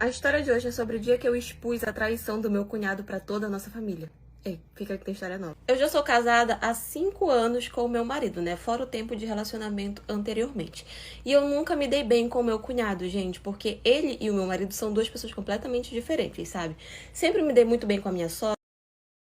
A história de hoje é sobre o dia que eu expus a traição do meu cunhado pra toda a nossa família. Ei, fica que tem história nova. Eu já sou casada há 5 anos com o meu marido, né? Fora o tempo de relacionamento anteriormente. E eu nunca me dei bem com o meu cunhado, gente, porque ele e o meu marido são duas pessoas completamente diferentes, sabe? Sempre me dei muito bem com a minha sogra,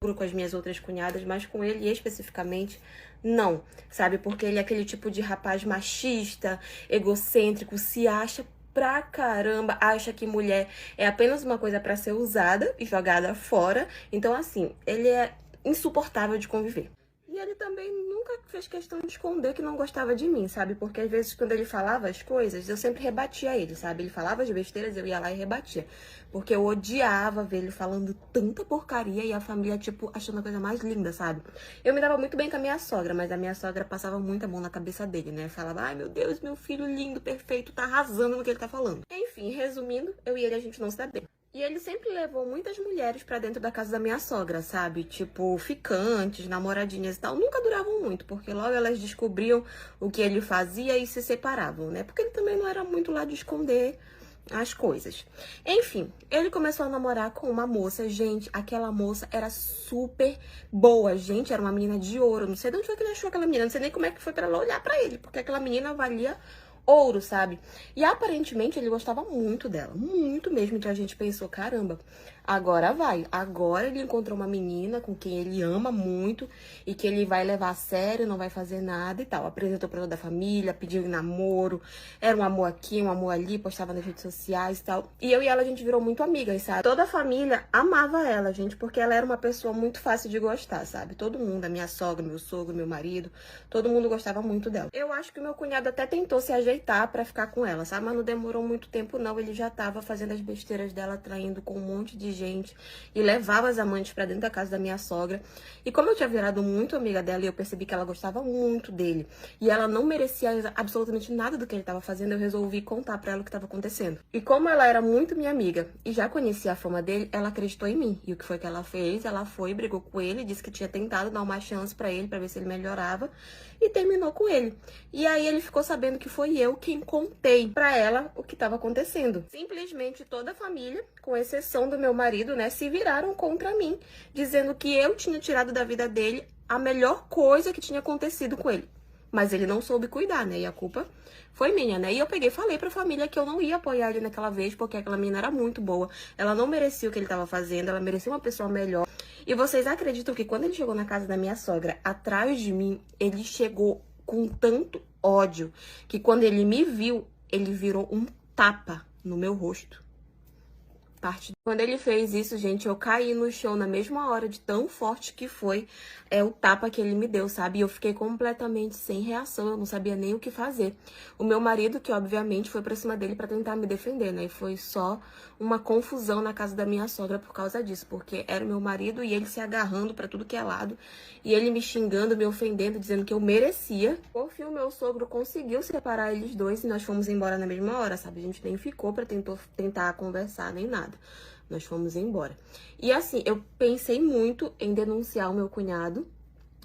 com as minhas outras cunhadas, mas com ele especificamente, não, sabe? Porque ele é aquele tipo de rapaz machista, egocêntrico, se acha pra caramba, acha que mulher é apenas uma coisa pra ser usada e jogada fora. Então, assim, ele é insuportável de conviver. E ele também nunca fez questão de esconder que não gostava de mim, sabe? Porque às vezes quando ele falava as coisas, eu sempre rebatia ele, sabe? Ele falava as besteiras, eu ia lá e rebatia. Porque eu odiava ver ele falando tanta porcaria e a família, tipo, achando a coisa mais linda, sabe? Eu me dava muito bem com a minha sogra, mas a minha sogra passava muita mão na cabeça dele, né? Falava, ai meu Deus, meu filho lindo, perfeito, tá arrasando no que ele tá falando. Enfim, resumindo, eu e ele a gente não se dá bem. E ele sempre levou muitas mulheres pra dentro da casa da minha sogra, sabe? Tipo, ficantes, namoradinhas e tal. Nunca duravam muito, porque logo elas descobriam o que ele fazia e se separavam, né? Porque ele também não era muito lá de esconder as coisas. Enfim, ele começou a namorar com uma moça. Gente, aquela moça era super boa, gente. Era uma menina de ouro. Não sei de onde foi que ele achou aquela menina. Não sei nem como é que foi pra ela olhar pra ele, porque aquela menina valia ouro, sabe? E aparentemente ele gostava muito dela, muito mesmo, que a gente pensou, caramba, agora vai. Agora ele encontrou uma menina com quem ele ama muito e que ele vai levar a sério, não vai fazer nada e tal. Apresentou pra toda a família, pediu em namoro, era um amor aqui, um amor ali, postava nas redes sociais e tal. E eu e ela, a gente virou muito amigas, sabe? Toda a família amava ela, gente, porque ela era uma pessoa muito fácil de gostar, sabe? Todo mundo, a minha sogra, meu sogro, meu marido, todo mundo gostava muito dela. Eu acho que o meu cunhado até tentou se ajeitar pra ficar com ela, sabe? Mas não demorou muito tempo, não. Ele já tava fazendo as besteiras dela, traindo com um monte de gente e levava as amantes pra dentro da casa da minha sogra. E como eu tinha virado muito amiga dela e eu percebi que ela gostava muito dele e ela não merecia absolutamente nada do que ele tava fazendo, eu resolvi contar pra ela o que tava acontecendo. E como ela era muito minha amiga e já conhecia a fama dele, ela acreditou em mim. E o que foi que ela fez? Ela foi, brigou com ele, disse que tinha tentado dar uma chance pra ele, pra ver se ele melhorava, e terminou com ele. E aí ele ficou sabendo que foi eu quem contei pra ela o que estava acontecendo. Simplesmente toda a família, com exceção do meu marido, né, se viraram contra mim, dizendo que eu tinha tirado da vida dele a melhor coisa que tinha acontecido com ele. Mas ele não soube cuidar, né? E a culpa foi minha, né? E eu peguei e falei pra família que eu não ia apoiar ele naquela vez, porque aquela menina era muito boa. Ela não merecia o que ele tava fazendo, ela merecia uma pessoa melhor. E vocês acreditam que quando ele chegou na casa da minha sogra, atrás de mim, ele chegou com tanto ódio que quando ele me viu, ele virou um tapa no meu rosto. Quando ele fez isso, gente, eu caí no chão na mesma hora, de tão forte que foi o tapa que ele me deu, sabe? E eu fiquei completamente sem reação, eu não sabia nem o que fazer. O meu marido, que obviamente foi pra cima dele pra tentar me defender, né? E foi só uma confusão na casa da minha sogra por causa disso, porque era o meu marido e ele se agarrando pra tudo que é lado, e ele me xingando, me ofendendo, dizendo que eu merecia. Por fim, o meu sogro conseguiu separar eles dois e nós fomos embora na mesma hora, sabe? A gente nem ficou pra tentar conversar, nem nada. Nós fomos embora. E assim, eu pensei muito em denunciar o meu cunhado.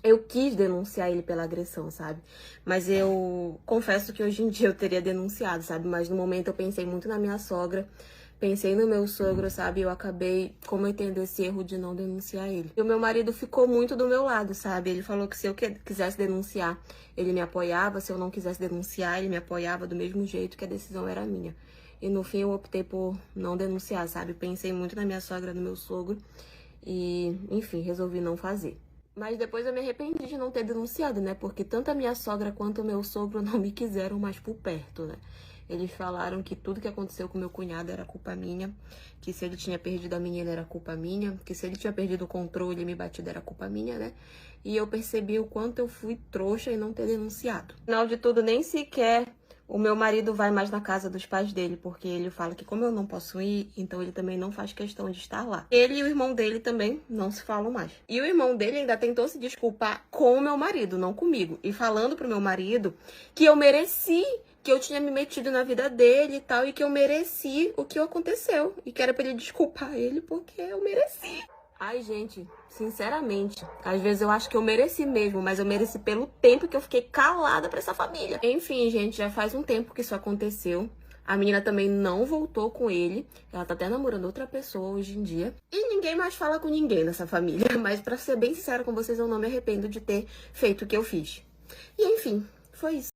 Eu quis denunciar ele pela agressão, sabe? Mas eu confesso que hoje em dia eu teria denunciado, sabe? Mas no momento eu pensei muito na minha sogra, pensei no meu sogro, sabe? Eu acabei cometendo esse erro de não denunciar ele. E o meu marido ficou muito do meu lado, sabe? Ele falou que se eu quisesse denunciar, ele me apoiava. Se eu não quisesse denunciar, ele me apoiava do mesmo jeito, que a decisão era minha. E no fim eu optei por não denunciar, sabe? Pensei muito na minha sogra, no meu sogro. E, enfim, resolvi não fazer. Mas depois eu me arrependi de não ter denunciado, né? Porque tanto a minha sogra quanto o meu sogro não me quiseram mais por perto, né? Eles falaram que tudo que aconteceu com meu cunhado era culpa minha, que se ele tinha perdido a menina era culpa minha, que se ele tinha perdido o controle e me batido era culpa minha, né? E eu percebi o quanto eu fui trouxa em não ter denunciado. No final de tudo, nem sequer o meu marido vai mais na casa dos pais dele, porque ele fala que como eu não posso ir, então ele também não faz questão de estar lá. Ele e o irmão dele também não se falam mais. E o irmão dele ainda tentou se desculpar com o meu marido, não comigo. E falando pro meu marido que eu mereci, que eu tinha me metido na vida dele e tal, e que eu mereci o que aconteceu. E que era pra ele desculpar ele porque eu mereci. Ai, gente, sinceramente, às vezes eu acho que eu mereci mesmo, mas eu mereci pelo tempo que eu fiquei calada pra essa família. Enfim, gente, já faz um tempo que isso aconteceu. A menina também não voltou com ele. Ela tá até namorando outra pessoa hoje em dia. E ninguém mais fala com ninguém nessa família. Mas pra ser bem sincera com vocês, eu não me arrependo de ter feito o que eu fiz. E enfim, foi isso.